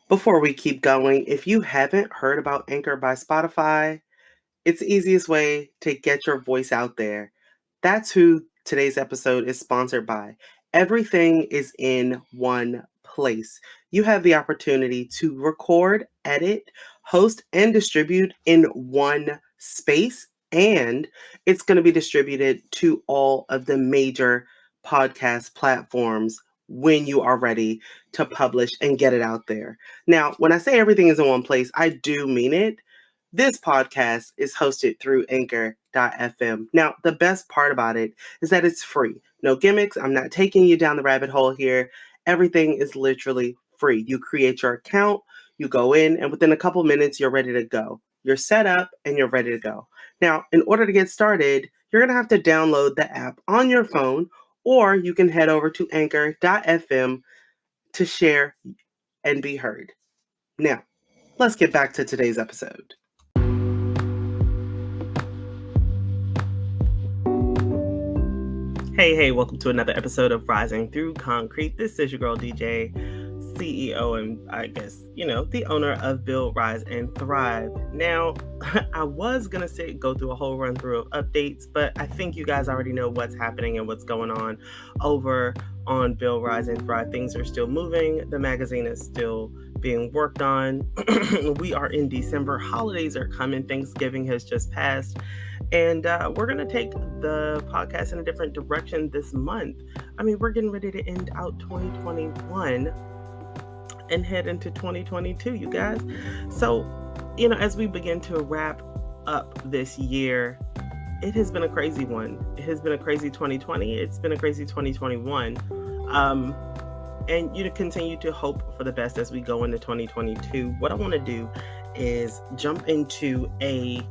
Before we keep going, if you haven't heard about Anchor by Spotify, it's the easiest way to get your voice out there. That's who today's episode is sponsored by. Everything is in one place. You have the opportunity to record, edit, host, and distribute in one space, and it's going to be distributed to all of the major podcast platforms when you are ready to publish and get it out there. Now, when I say everything is in one place, I do mean it. This podcast is hosted through Anchor.fm. Now, the best part about it is that it's free. No gimmicks. I'm not taking you down the rabbit hole here. Everything is literally free. You create your account, you go in, and within a couple minutes, you're ready to go. You're set up and you're ready to go. Now, in order to get started, you're going to have to download the app on your phone, or you can head over to Anchor.fm to share and be heard. Now, let's get back to today's episode. Hey, welcome to another episode of Rising Through Concrete. This is your girl DJ, CEO, and I guess, the owner of Build, Rise, and Thrive. Now, I was going to go through a whole run through of updates, but I think you guys already know what's happening and what's going on over on Build, Rise, and Thrive. Things are still moving. The magazine is still being worked on. We are in December. Holidays are coming. Thanksgiving has just passed. And we're going to take the podcast in a different direction this month. I mean, we're getting ready to end out 2021 and head into 2022, you guys. So, as we begin to wrap up this year, it has been a crazy one. It has been a crazy 2020. It's been a crazy 2021. And you continue to hope for the best as we go into 2022. What I want to do is jump into a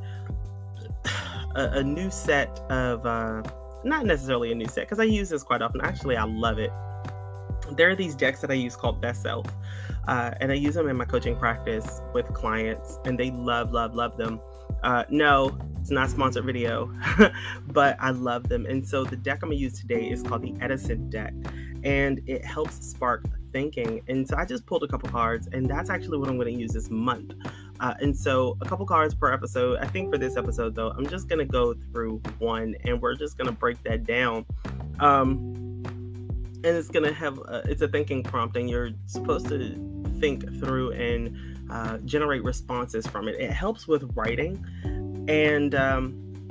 new set of, not necessarily a new set, because I use this quite often. Actually, I love it. There are these decks that I use called Best Self, and I use them in my coaching practice with clients, and they love them. No, it's not a sponsored video, but I love them. And so the deck I'm going to use today is called the Edison deck, and it helps spark thinking. And so I just pulled a couple cards, and that's actually what I'm going to use this month. And so a couple cards per episode. I think for this episode, though, I'm just going to go through one, and we're just going to break that down. And it's going to have, it's a thinking prompt, and you're supposed to think through and generate responses from it. It helps with writing. And I'm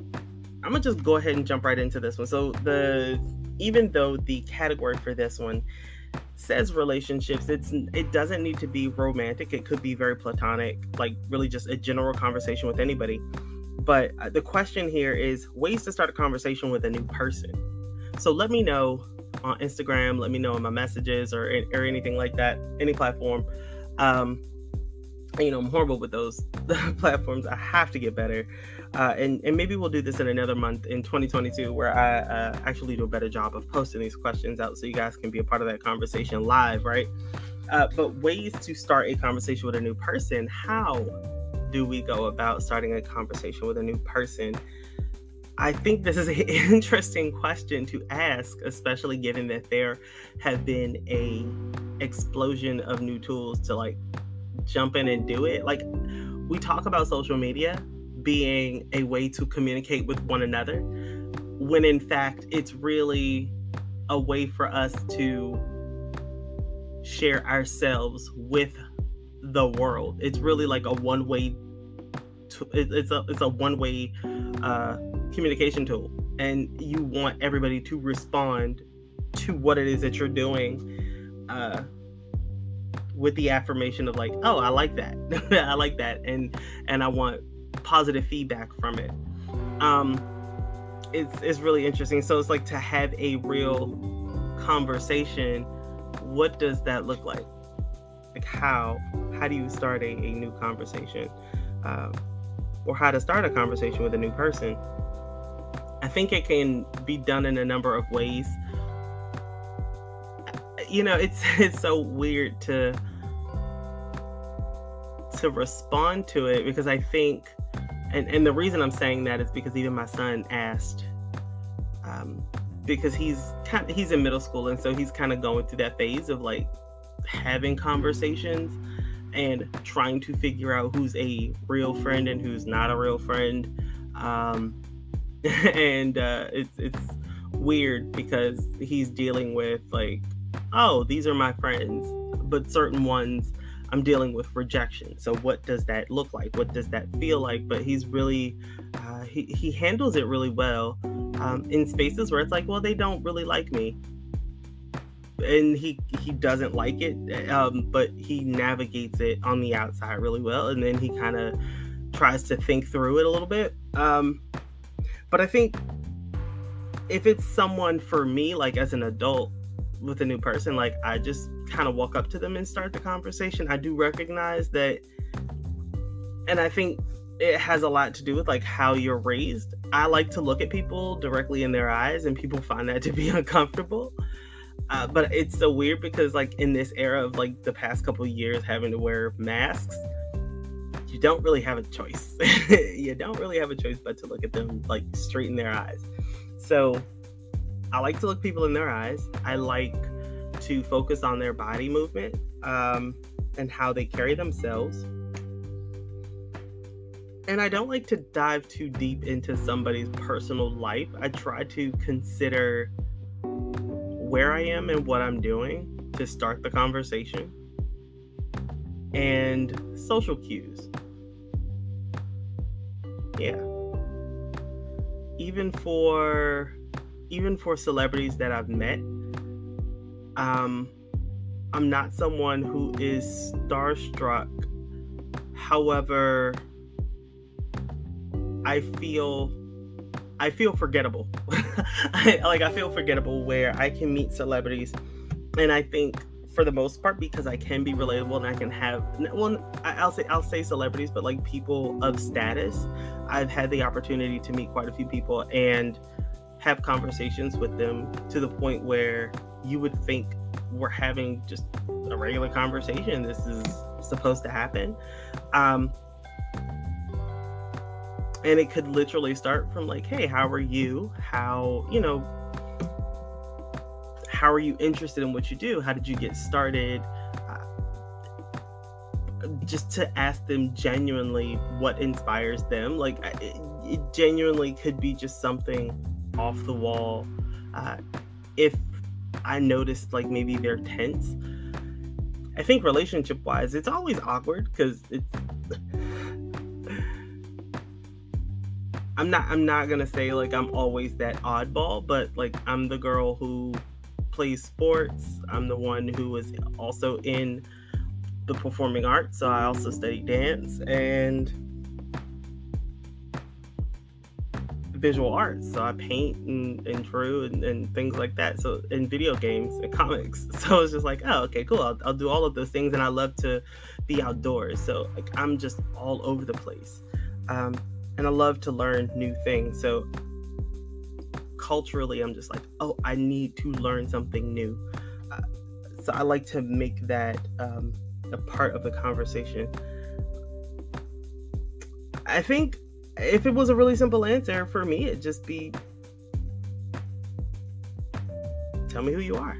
going to just go ahead and jump right into this one. So even though the category for this one says relationships, it doesn't need to be romantic. It could be very platonic, like really just a general conversation with anybody. But the question here is ways to start a conversation with a new person. So let me know on Instagram, let me know in my messages or anything like that, any platform. I'm horrible with those platforms. I have to get better. And maybe we'll do this in another month in 2022 where I actually do a better job of posting these questions out so you guys can be a part of that conversation live, right? But ways to start a conversation with a new person. How do we go about starting a conversation with a new person? I think this is an interesting question to ask, especially given that there have been a explosion of new tools to jump in and do it. We talk about social media being a way to communicate with one another, when in fact it's really a way for us to share ourselves with the world. It's really like a one-way. It's a one-way communication tool, and you want everybody to respond to what it is that you're doing with the affirmation of oh, I like that. I like that, and I want positive feedback from it. It's really interesting. So it's to have a real conversation. What does that look like? How do you start a new conversation, or how to start a conversation with a new person? I think it can be done in a number of ways. It's so weird to respond to it, because I think, and the reason I'm saying that is because even my son asked, because he's in middle school, and so he's kind of going through that phase of having conversations. and trying to figure out who's a real friend and who's not a real friend. And it's weird because he's dealing with like, oh, these are my friends, but certain ones I'm dealing with rejection. So what does that look like? What does that feel like? But he's really he handles it really well in spaces where it's like, well, they don't really like me, and he doesn't like it, but he navigates it on the outside really well, and then he kind of tries to think through it a little bit. But I think if it's someone for me, like as an adult with a new person, like I just kind of walk up to them and start the conversation. I do recognize that, and I think it has a lot to do with like how you're raised. I like to look at people directly in their eyes, and people find that to be uncomfortable. But it's so weird because like in this era of like the past couple of years having to wear masks, you don't really have a choice. You don't really have a choice but to look at them like straight in their eyes. So I like to look people in their eyes. I like to focus on their body movement and how they carry themselves. And I don't like to dive too deep into somebody's personal life. I try to consider where I am and what I'm doing to start the conversation, and social cues. Yeah. Even for celebrities that I've met, I'm not someone who is starstruck. However, I feel forgettable. I feel forgettable where I can meet celebrities, and I think for the most part, because I can be relatable and I can have, well, I'll say celebrities, but like people of status, I've had the opportunity to meet quite a few people and have conversations with them to the point where you would think we're having just a regular conversation. This is supposed to happen. And it could literally start from like, hey, how are you? How are you interested in what you do? How did you get started? Just to ask them genuinely what inspires them. Like it genuinely could be just something off the wall. If I noticed like maybe they're tense, I think relationship wise, it's always awkward because it's, I'm not gonna say like I'm always that oddball, but like I'm the girl who plays sports. I'm the one who is also in the performing arts, so I also study dance and visual arts. So I paint and drew and things like that. So in video games and comics. So it's just like, oh, okay, cool. I'll do all of those things, and I love to be outdoors. So like I'm just all over the place. And I love to learn new things. So culturally, I'm just like, oh, I need to learn something new. So I like to make that a part of the conversation. I think if it was a really simple answer for me, it'd just be, tell me who you are.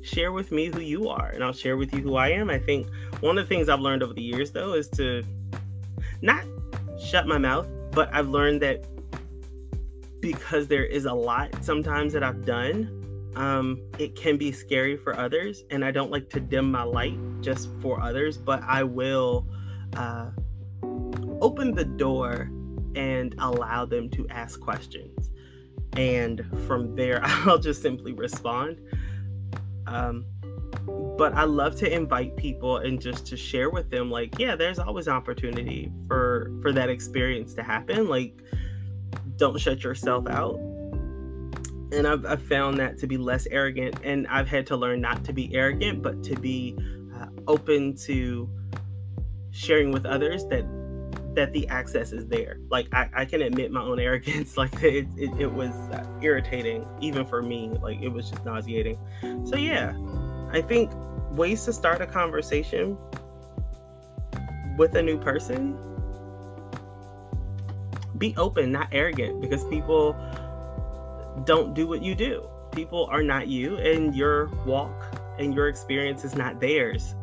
Share with me who you are, and I'll share with you who I am. I think one of the things I've learned over the years, though, is to not shut my mouth, but I've learned that because there is a lot sometimes that I've done, it can be scary for others, and I don't like to dim my light just for others, but I will open the door and allow them to ask questions, and from there I'll just simply respond. But I love to invite people and just to share with them, like, yeah, there's always opportunity for that experience to happen. Like, don't shut yourself out. And I've found that to be less arrogant, and I've had to learn not to be arrogant, but to be open to sharing with others that the access is there. Like I can admit my own arrogance. Like it was irritating even for me. Like it was just nauseating. So yeah, I think ways to start a conversation with a new person: be open, not arrogant, because people don't do what you do. People are not you, and your walk and your experience is not theirs.